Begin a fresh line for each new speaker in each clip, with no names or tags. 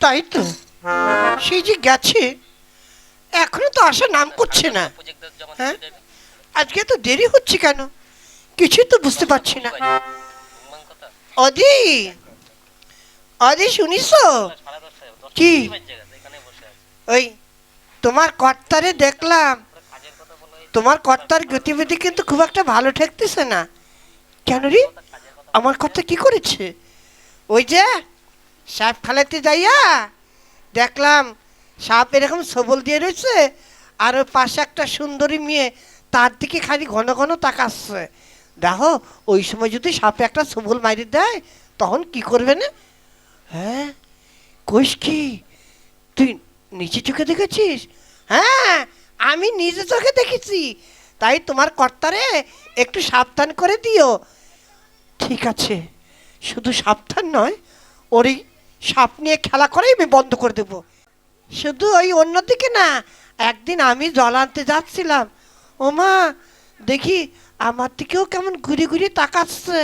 তাই তো, সেই যে গেছে, এখনো তো আসার নাম করছে না। হ্যাঁ, আজকে তো দেরি হচ্ছে কেন, কিছুই তো বুঝতে পারছি না। অদি, অদি শুনিস? কি ওই তোমার কর্তারে দেখলাম, তোমার কর্তার গতিবিধি কিন্তু খুব একটা ভালো ঠেকতেছে না। কেন রে, আমার কর্তা কি করেছে? ওই যে সাপ খালাতে যাইয়া দেখলাম সাপ এরকম সবল দিয়ে রয়েছে, আর ওর পাশে একটা সুন্দরী মেয়ে তার দিকে খালি ঘন ঘন তাকাচ্ছে। দেখো, ওই সময় যদি সাপে একটা সবল মারি দেয় তখন কি করবে না? হ্যাঁ, কইস কি, তুই নিচে চোখে দেখেছিস? হ্যাঁ, আমি নিজে চোখে দেখেছি। তাই তোমার কর্তারে একটু সাবধান করে দিও। ঠিক আছে, শুধু সাবধান নয়, ওরই সাপ নিয়ে খেলা করেই আমি বন্ধ করে দেবো। শুধু ওই অন্যদিকে না, একদিন আমি জল আনতে যাচ্ছিলাম, ওমা দেখি আমার দিকেও কেমন ঘুরে ঘুরে তাকাচ্ছে,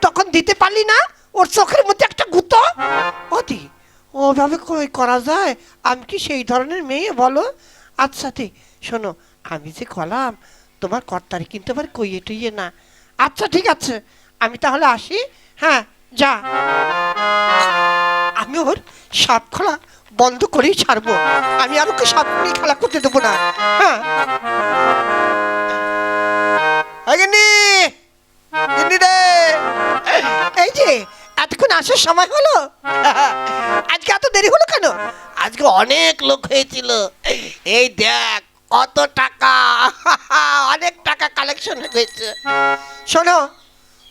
তখন দিতে পারলি না ওর চোখের মধ্যে একটা গুঁতো। অতি, ওভাবে কই করা যায়? আমি কি সেই ধরনের মেয়ে বলো? আচ্ছা ঠিক, শোনো, আমি যে কলাম তোমার কর্তারে কিন্তু আবার কইয়ে টইয়ে না। আচ্ছা ঠিক আছে, আমি তাহলে আসি। হ্যাঁ, যা। আমি ওর সাপ খেলা বন্ধ করেই ছাড়বো, আমি আর ওকে সাপ নিয়ে খেলা করতে দেবো না। হ্যাঁ, গিন্নি, গিন্নি রে, এই যে এতক্ষণ আসার সময় হলো, আজকে এত দেরি হলো কেন? আজকে অনেক লোক হয়েছিল, এই দেখ কত টাকা, অনেক টাকা কালেকশন হয়েছে। শোনো,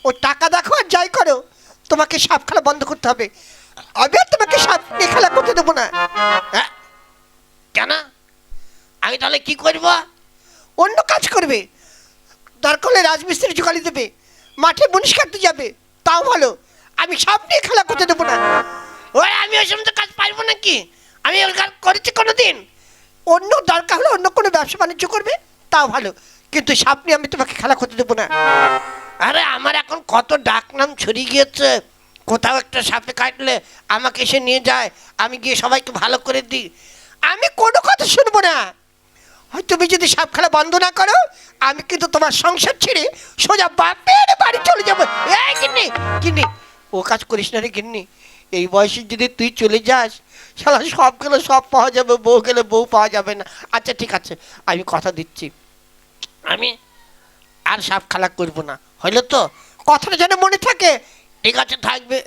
ও টাকা দেখো আর যাই করো, তোমাকে সাপ খেলা বন্ধ করতে হবে। আমি আর তোমাকে সাপ নিয়ে খেলা করতে দেবো না। হ্যাঁ, কেন? আমি তাহলে কি করবো? অন্য কাজ করবে, দরকার হলে রাজমিস্ত্রি জোগাড়ি দেবে, মাঠে মুনিশ কাটতে যাবে, তাও ভালো। আমি সব নিয়ে খেলা করতে দেবো না। ওই আমি ওই সমস্ত কাজ পারবো নাকি? আমি ওই কাজ করেছি কোনো দিন? অন্য দরকার হলে অন্য কোনো ব্যবসা বাণিজ্য করবে, তাও ভালো, কিন্তু সাপ নিয়ে আমি তোমাকে খেলা করতে দেবো না। আরে আমার এখন কত ডাক নাম ছড়িয়ে গিয়েছে, কোথাও একটা সাপে কাটলে আমাকে এসে নিয়ে যায়, আমি গিয়ে সবাইকে ভালো করে দিই। আমি কোনো কথা শুনবো না। তুমি যদি সাপ খেলা বন্ধ না করো, আমি কিন্তু তোমার সংসার ছেড়ে সোজা বাপের বাড়ি চলে যাবো। এই গিন্নি, গিন্নি, ও কাজ করিস না রে গিন্নি, এই বয়সে যদি তুই চলে যাস, শালা সব গেলে সব পাওয়া যাবে, বউ গেলে বউ পাওয়া যাবে না। আচ্ছা ঠিক আছে, আমি কথা দিচ্ছি, আমি আর সাপ খেলা করবো না, হইলো তো? কথাটা যেন মনে থাকে। ঠিক আছে, থাকবে।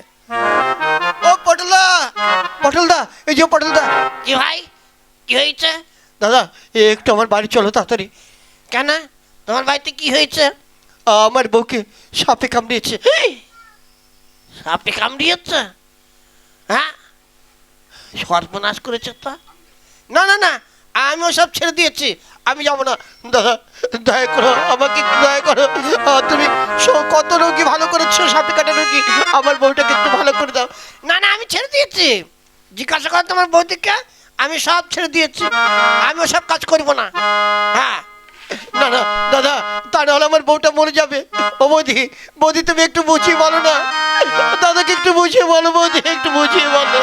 ও পটলদা, পটলদা, এই যে পটলদা। কি ভাই, কি হয়েছে? দাদা, একটু আমার বাড়ি চলো তাড়াতাড়ি। কেন, তোমার বাড়িতে কি হয়েছে? আমার বউকে সাপে কামড়িয়েছে। সাপে কামড়িয়েছে? হ্যাঁ, সর্বনাশ করেছে তো। না না না, আমি ওসব ছেড়ে দিয়েছি, আমি যাবো না। দাদা, দয়া করো, আমাকে দয়া করো। তুমি কত রোগী ভালো করেছো, সাপে কাটা রোগী, আমার বউটাকে একটু ভালো করে দাও। না না, আমি ছেড়ে দিয়েছি, জিজ্ঞাসা করো তোমার বউদিকে, আমি সব ছেড়ে দিয়েছি, আমি ওসব কাজ করবো না। হ্যাঁ, না না দাদা, তা নাহলে আমার বউটা মরে যাবে। ও বৌদি, বৌদি তুমি একটু বুঝিয়ে বলো না, দাদাকে একটু বুঝিয়ে বলো, বৌদি একটু বুঝিয়ে বলো,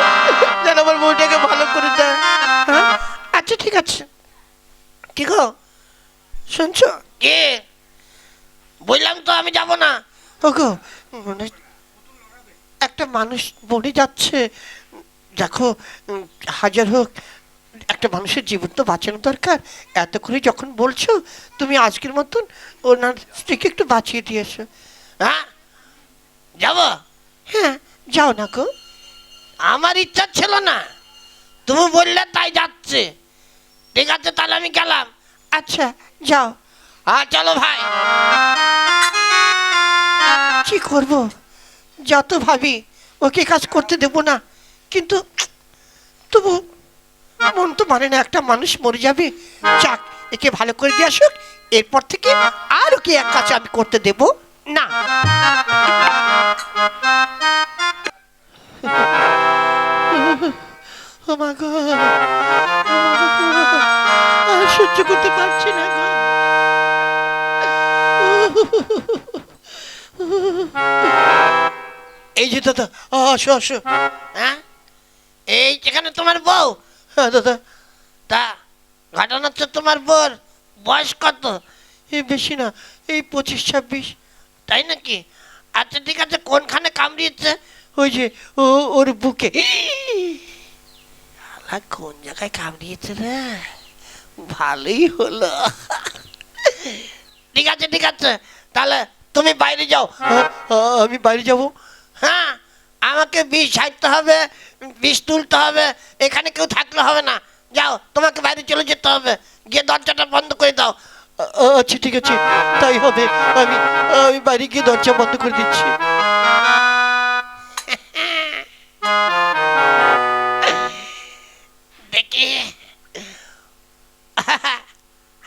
যেন আমার বউটাকে ভালো করে দেয়। হ্যাঁ, আচ্ছা ঠিক আছে। কি গো, শুনছো? কে? বললাম তো আমি যাব না। ও গো, মানে একটা মানুষ মরে যাচ্ছে, দেখো, হাজার হোক একটা মানুষের জীবন তো বাঁচানো দরকার। এত করে যখন বলছো, তুমি আজকের মতন ওনার স্ত্রীকে একটু বাঁচিয়ে দিয়েছো। হ্যাঁ, যাব। হ্যাঁ, যাও না গো। আমার ইচ্ছা ছিল না, তুমি বললে তাই যাচ্ছে। ঠিক আছে, তাহলে আমি গেলাম। আচ্ছা, যাও। হ্যাঁ চলো ভাই। কি করব, যত ভাবি ওকে কাজ করতে দেব না, কিন্তু তবু মন তো মানে না, একটা মানুষ মরে যাবে, যাক একে ভালো করে দিয়ে আসুক, এরপর থেকে আর ওকে এক কাজ আমি করতে দেব না। ও মা গো, আর সহ্য করতে পারছি না গো। এই যে দাদা, আসো আসো। হ্যাঁ, এই যেখানে তোমার বউ? হ্যাঁ দাদা। তা ঘটনা হচ্ছে তোমার বউর বয়স কত? এই বেশি না, এই 25-26। তাই নাকি? আচ্ছা ঠিক আছে, কোনখানে কামড়িয়েছে? ওই যে ওর বুকে। শালা কোন জায়গায় কামড়িয়েছে রে? ভালোই হলো। ঠিক আছে ঠিক আছে, তাহলে তুমি বাইরে যাও। আমি বাইরে যাব? হ্যাঁ, আমাকে বিষ ছাড়তে হবে, বিষ তুলতে হবে, এখানে কেউ থাকলে হবে না। যাও, তোমাকে বাইরে চলে যেতে হবে, গিয়ে দরজাটা বন্ধ করে দাও। আচ্ছা ঠিক আছে, তাই হবে। আমি আমি বাইরে গিয়ে দরজা বন্ধ করে দিচ্ছি। দেখি।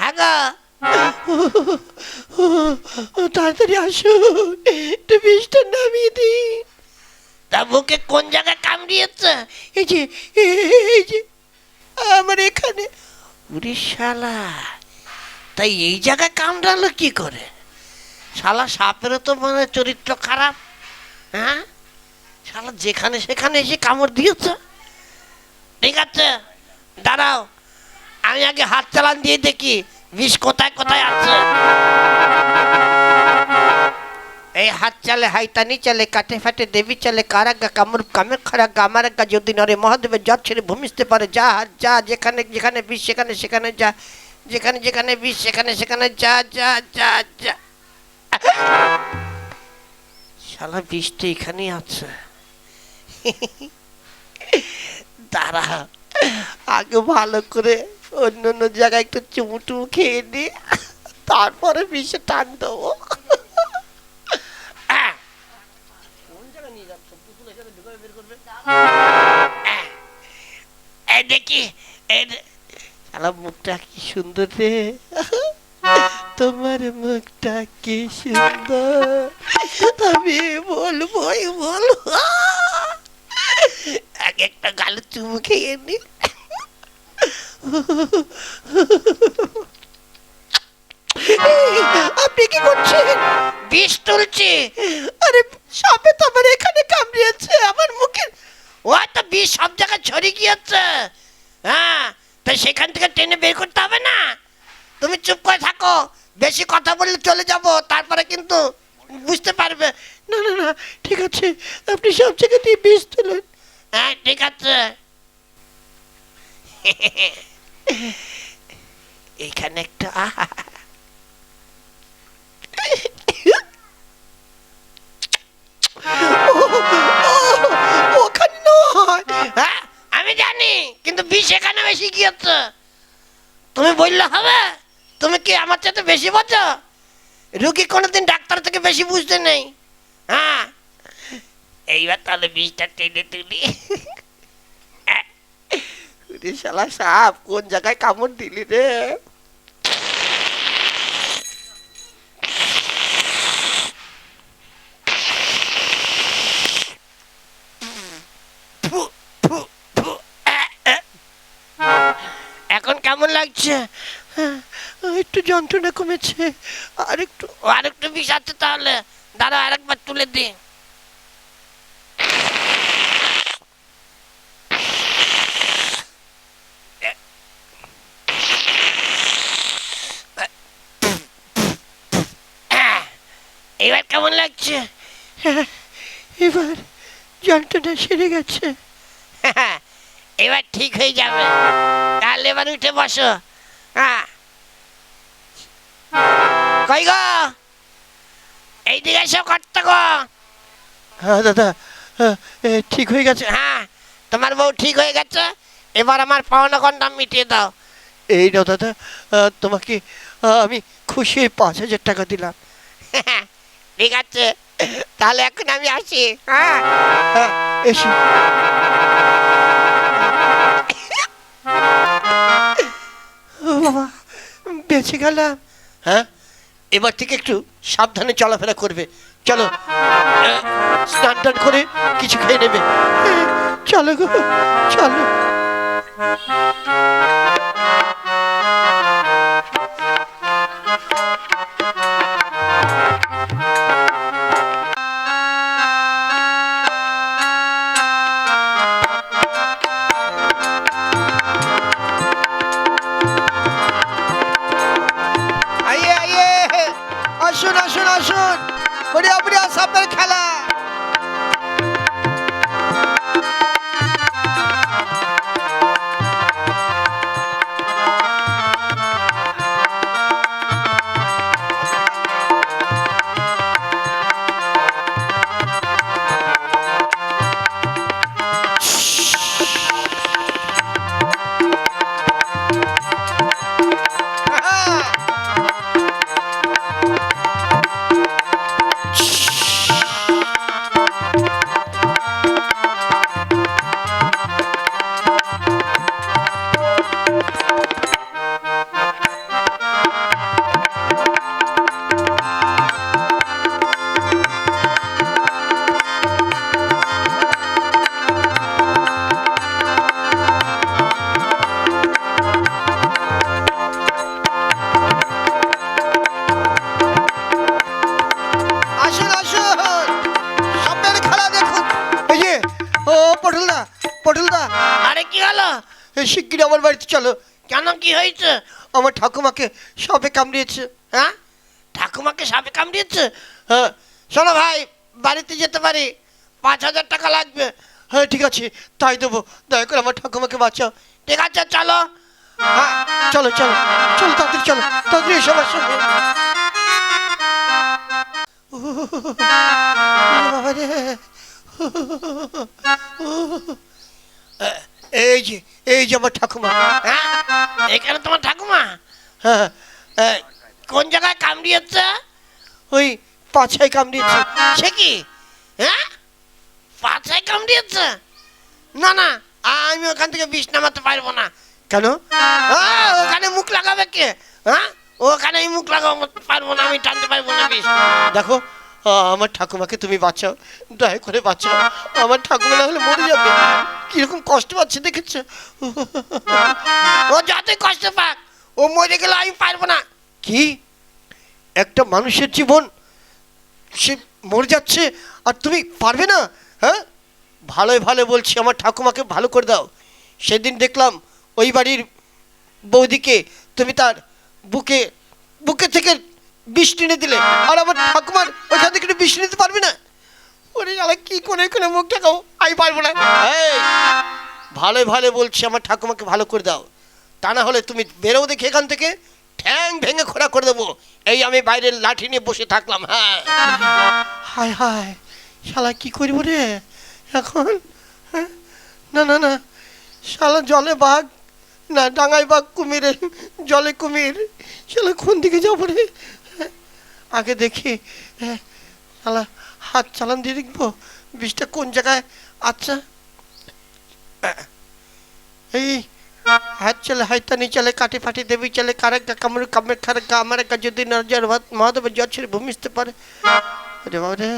হ্যাঁ গো, তাড়াতাড়ি আসুন, একটু বিষটা নামিয়ে দিন। তা বুকে কোন জায়গায় কামড়িয়েছে? এই যে, এই যে আমার এখানে। উরে শালা, তাই এই জায়গায় কামড়ালো কি করে? শালা সাপেরও তো মানে চরিত্র খারাপ। হ্যাঁ, শালা যেখানে সেখানে এসে কামড় দিয়েছে। ঠিক আছে, দাঁড়াও, আমি আগে হাত চালান দিয়ে দেখি বিষ কোথায় কোথায় আছে। এই হাত চালে হাইতানি চালে কাটে ফাটে দেবী চালে কারাগা কামড় কামের খারাগা আমারাগা যদি নরে মহাদেবের জ্বর ছেড়ে ভূমিষ্ঠতে পারে। যা যা, যেখানে যেখানে বিষ সেখানে সেখানে যা, যেখানে যেখানে বিষ সেখানে সেখানে যা যা যা যা। শালা বিষটা এখানেই আছে। দাঁড়া, আগে ভালো করে অন্য অন্য জায়গায় একটু চুমুটু খেয়ে নি, তারপরে বিষে টান দেবো। দেখি শালা মুখটা কি সুন্দর রে, তোমার মুখটা কি সুন্দর, আমি বলবোই বলবো। এক একটা গালে চুমু খেয়ে নি। আপনি কি করছেন? বিষ তুলছি। আরে সাপে তো আমার এখানে কামড়িয়েছে, আমার মুখে। ও তো বিষ সব জায়গায় ছড়িয়ে গিয়েছে। হ্যাঁ, তো সেখান থেকে টেনে বের করতে হবে না। তুমি চুপ করে থাকো, বেশি কথা বললে চলে যাব, তারপরে কিন্তু বুঝতে পারবে। না না না, ঠিক আছে, আপনি সব জায়গা দিয়ে বিষ তুলেন। হ্যাঁ ঠিক আছে। এখানে একটা ওখানে নয়। হ্যাঁ আমি জানি, কিন্তু বিষ এখানে বেশি গিয়েছে। তুমি বললে হবে? তুমি কি আমার সাথে বেশি বোঝো? রুগী কোনোদিন ডাক্তার থেকে বেশি বুঝতে নেই। হ্যাঁ, এইবার তাহলে বিষটা টেনে তুলি। শালা সাপ কোন জায়গায় কামড় দিলি রে? এখন কেমন লাগছে? একটু যন্ত্রণা কমেছে, আরেকটু বিষ আছে। তাহলে দাঁড়া, আরেকবার তুলে দিই। এবার কেমন লাগছে? এবার যন্ত্রণা সেরে গেছে। এবার ঠিক হয়ে যাবে। তাহলে এবার উঠে বসো। হ্যাঁ, কই গো, এইদিকে এসো কর্তা গো। হ্যাঁ দাদা, ঠিক হয়ে গেছে। হ্যাঁ, তোমার বউ ঠিক হয়ে গেছে। এবার আমার পাওনা গন্ডা মিটিয়ে দাও। এই নাও দাদা, তোমাকে আমি খুশি 5,000 টাকা দিলাম। ঠিক আছে, তাহলে এখন আমি আসি। হ্যাঁ, এসি। বাবা, বেঁচে গেলাম। হ্যাঁ, এবার থেকে একটু সাবধানে চলাফেরা করবে। চলো, স্নান টান করে কিছু খেয়ে নেবে। চলো গো, চলো। পটলদা, পটলদা,
আরে কি হলো?
শিগগিরই আমার বাড়িতে চলো।
কেন, কি হয়েছে?
আমার ঠাকুমাকে সাপে কামড়িয়েছে।
হ্যাঁ, ঠাকুমাকে সাপে কামড়িয়েছে?
হ্যাঁ
শোনো ভাই, বাড়িতে যেতে পারি, 5,000 টাকা লাগবে।
হ্যাঁ, ঠিক আছে, তাই দেবো। দয়া করে আমার ঠাকুমাকে বাঁচাও।
ঠিক আছে, চলো।
হ্যাঁ, চলো চলো চলো, তাড়াতাড়ি চলো, তাড়াতাড়ি এসো আমার সঙ্গে। বাবা রে, এই যে আমার ঠাকুমা।
হ্যাঁ, এখানে তোমার ঠাকুমা?
হ্যাঁ,
কোন জায়গায় কামড়িয়েছে?
ওই পাছায় কামড়িয়েছে।
সে কি? হ্যাঁ, পাছায় কামড়িয়েছে? না না, আমি ওখান থেকে বিষ নামাতে পারবো না।
কেন?
ওখানে মুখ লাগাবে কে? হ্যাঁ, ওখানে আমি মুখ লাগাতে পারবো না, আমি টানতে পারবো না বিষ।
দেখো, আমার ঠাকুমাকে তুমি বাঁচাও, দয়া করে বাঁচাও। আমার ঠাকুমা না হলে মরে যাবে। কিরকম কষ্ট পাচ্ছে দেখেছো?
ও যতই কষ্ট পাক, ও মরে গেলে আমি পারবো না।
কি, একটা মানুষের জীবন সে মরে যাচ্ছে আর তুমি পারবে না? হ্যাঁ, ভালোই ভালো বলছি, আমার ঠাকুমাকে ভালো করে দাও। সেদিন দেখলাম ওই বাড়ির বৌদিকে তুমি তার বুকে বুকে থেকে বিষ টেনে দিলে, আর আমার ঠাকুমার ওইখান থেকে বিষ নিতে পারবে না? ওরে আলা, কি করে করে মুখ দেখাও, আমি পারবো না। এই, ভালোই ভালো বলছি, আমার ঠাকুমাকে ভালো করে দাও। তা না হলে তুমি বেরো দেখে এখান থেকে, ঠ্যাং ভেঙে খোঁড়া করে দেবো। এই আমি বাইরের লাঠি নিয়ে বসে থাকলাম। হ্যাঁ, হায় হায়, শালা কি করবো রে এখন? হ্যাঁ, না না না, শালা জলে বাঘ না ডাঙায় বাঘ, কুমিরে জলে কুমির, শালা কোন দিকে যাবো রে? হ্যাঁ, আগে দেখি। হ্যাঁ, শালা হাত চালান দিয়ে দেখবো বিষটা কোন জায়গায়। আচ্ছা, এই হাত চলে, হাইতানি চলে, কাটি ফাটি দেবী চলে, কারেকা কামড় কামড় খারেকা আমার একটা যদি নজর মহাদেবের জ্বর ছেড়ে ভূমিতে পারে। রে বাবা রে,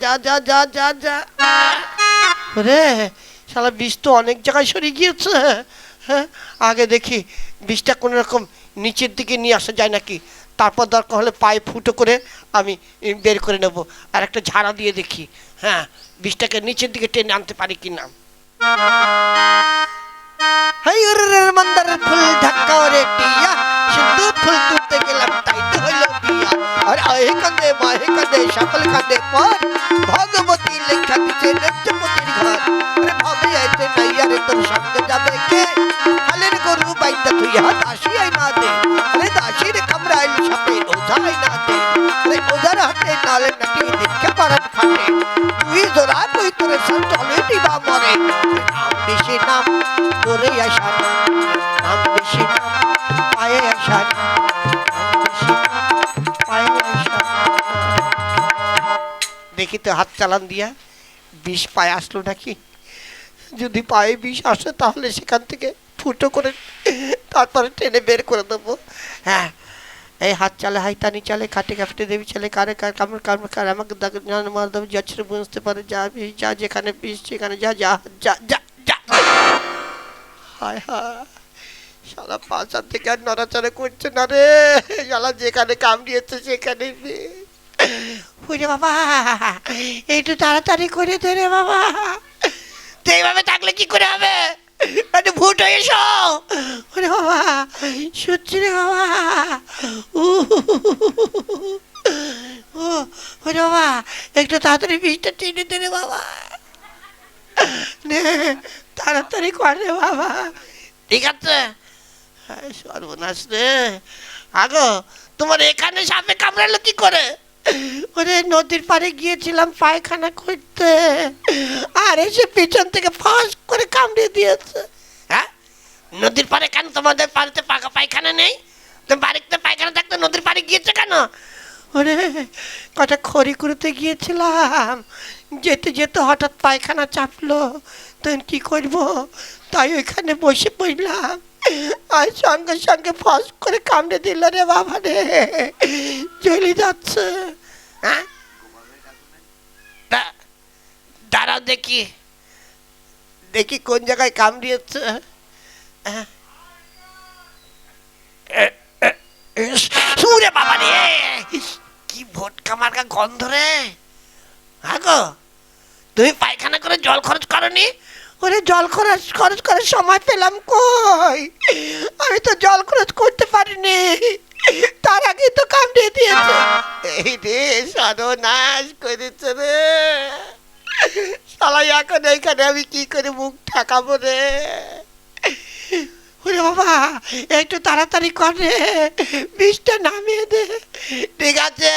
যা যা যা যা যা রে, শালা বিষ তো অনেক জায়গায় সরিয়ে গিয়েছে। হ্যাঁ, আগে দেখি বিষটা কোনো রকম নিচের দিকে নিয়ে আসা যায় নাকি, তারপর দরকার হলে পায়ে ফুটো করে আমি বের করে নেব, আর একটা ঝাড়া দিয়ে দেখি। হ্যাঁ, বিষটাকে নিচের দিকে টেনে আনতে পারি কি না। হাই রে মন্দারের ফুল ঢাকা রে টিয়া, সিন্ধু ফুল তুলতে গেলাম তাই তো হইল বিয়া। আর আহে কাঁদে মাহে কাঁদে সকল কাঁদে পর, ভগবতী লেখা দিছে নেত্রপতির ঘর। আরে ভাবে আইতে নাই আরে তোর সঙ্গে যাবে কে, হালের গরু বাইন্দা তুই হাত আসিয়াই না দে। আরে দাসির কামড়াইল সাপে ওঝাই না দে, আরে ওঝার হাতে নালে নাটি দেখে পারাত ফাটে। তুই জোড়া কই তোরে সব চলে দিবা মরে, নাম বেশি নাম তোরে আশা, নাম বেশি নাম পায়ে আশা, নাম বেশি নাম পায়ে আশা। দেখি তো হাত চালান দিয়া বিষ পায়ে আসলো নাকি। যদি পায়ে বিষ আসে তাহলে সেখান থেকে ফুটো করে তারপরে টেনে বের করে দেবো। হ্যাঁ, এই হাত চালে হাইতানি চালে, কাটে কাপটে দেবী চালে, কারে কার কামড় কামড় কার আমাকে মাধ্যমে যাচ্ছে বুঝতে পারে, যা বিষ যা, যেখানে বিষ সেখানে যা যা যা যা যা। হায় হায়, শালা পাশার থেকে আর নড়াচড়া করছে না রে, শালা যেখানে কামড়িয়েছে সেখানে বুঝে। বাবা একটু তাড়াতাড়ি করে দে রে বাবা।
তো এইভাবে থাকলে কি করে হবে? একটু ভুট হয়ে এসো।
ওরে বাবা, সত্যি রে বাবা। ওরে বাবা, একটু তাড়াতাড়ি বিষটা টেনে দে রে বাবা, নে তাড়াতাড়ি কর রে বাবা।
ঠিক আছে।
সর্বনাশ রে।
আগো, তোমার এখানে সাপে কামড়ালো কি করে?
ওরে নদীর পাড়ে গিয়েছিলাম পায়খানা করতে, আর এসে পিছন থেকে ফাঁস করে কামড়ে দিয়েছে।
হ্যাঁ, নদীর পাড়ে কেন? তোমাদের বাড়িতে পাকা পায়খানা নেই? তুমি বাড়িতে পায়খানা থাকতে নদীর পাড়ে গিয়েছে কেন?
ওরে কটা খড়ি কুড়োতে গিয়েছিলাম, যেতে যেতে হঠাৎ পায়খানা চাপলো, তখন কি করব, তাই ওইখানে বসে পড়লাম, আর সঙ্গে সঙ্গে ফস করে কামড়ে দিল রে বাবা রে, জ্বলে যাচ্ছে।
হ্যাঁ, দাঁড়াও দেখি,
দেখি কোন জায়গায় কামড়িয়েছে।
সুরে বাবা রে, কি ভোটকা মার্কা গন্ধ রে। আগো, তুমি পায়খানা করে করে জল খরচ করনি?
ওরে জল খরচ খরচ করার সময় পেলাম কই? আমি তো জল খরচ করতে পারিনি, তার আগে তো কামড়ে দিয়েছে। এই রে সর্বনাশ করেছে রে শালা, এখন এইখানে আমি কি করে মুখ ঠেকাবো রে? ওরে বাবা, একটু তাড়াতাড়ি কর রে, বিষটা নামিয়ে দে। ঠিক আছে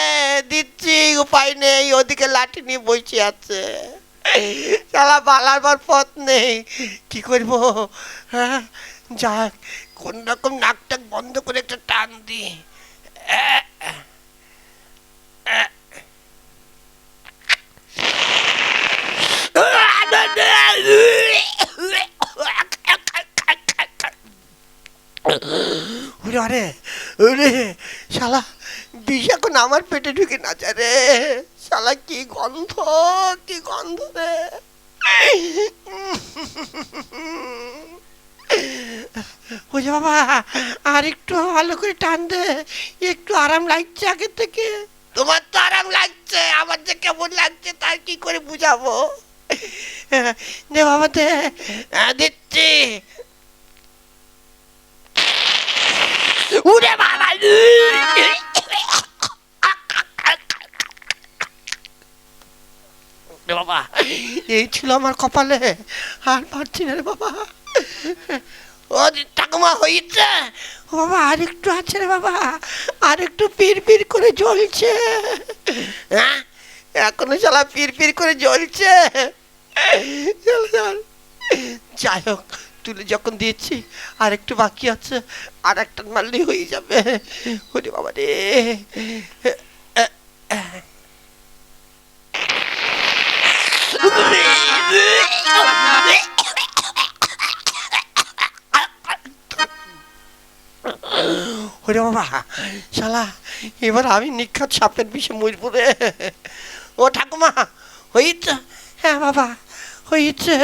দিচ্ছি, উপায় নেই, ওদিকে লাঠি নিয়ে বসে আছে। শালা পালাবার পথ নেই, কি করবো? হ্যাঁ যাক,
কোন রকম নাকটাক বন্ধ করে একটা টান দি।
ওরে আরে ওরে শালা, বিষ এখন আমার পেটে ঢুকে না যায় রে শালা, কি গন্ধ, কি গন্ধ রে। ওরে বাবা, আর একটু ভালো করে টান দে, একটু আরাম লাগছে আগের থেকে।
তোমার তো আরাম লাগছে, আমার যে কেমন লাগছে তার কি করে বুঝাবো?
দে বাবা দে।
দিচ্ছি। উরে বাবা, বাবা
এই ছিল আমার কপালে, আর পারছি না রে বাবা।
ও ঠাকুমা হয়েছে?
ও বাবা আর একটু আছে রে বাবা, আর একটু পির পির করে জ্বলছে।
হ্যাঁ,
এখনো শালা পির পির করে জ্বলছে। যাই হোক, তুলে যখন দিয়েছি আর একটু বাকি আছে, আর একটা মারলেই হয়ে যাবে। ওরে বাবা রে, ওরে বাবা শালা, এবার আমি নিখাত সাপের বিষে মরবো রে।
ও ঠাকুমা হয়েছে?
হ্যাঁ বাবা হয়েছে,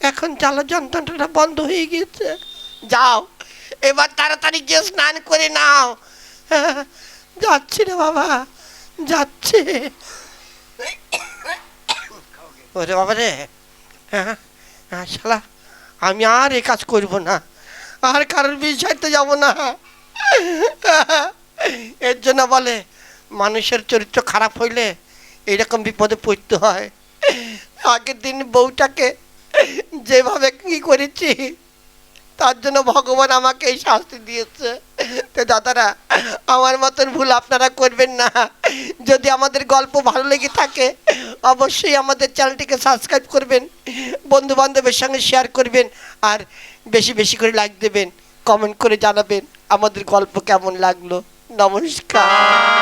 এখন জ্বালা যন্ত্রণাটা বন্ধ হয়ে গিয়েছে।
যাও এবার তাড়াতাড়ি গিয়ে স্নান করে নাও।
হ্যাঁ, যাচ্ছি রে বাবা, যাচ্ছি। ওরে বাবা রে, হ্যাঁ হ্যাঁ শালা, আমি আর এ কাজ করবো না, আর কারোর বিষ ঝাড়তে যাবো না। এর জন্য বলে মানুষের চরিত্র খারাপ হইলে এইরকম বিপদে পড়তে হয়। আগের দিন বউটাকে যেভাবে কি করেছি, তার জন্য ভগবান আমাকে এই শাস্তি দিয়েছে। তো দাদারা, আমার মতন ভুল আপনারা করবেন না। যদি আমাদের গল্প ভালো লেগে থাকে অবশ্যই আমাদের চ্যানেলটিকে সাবস্ক্রাইব করবেন, বন্ধু বান্ধবের সঙ্গে শেয়ার করবেন, আর বেশি বেশি করে লাইক দেবেন, কমেন্ট করে জানাবেন আমাদের গল্প কেমন লাগলো। নমস্কার।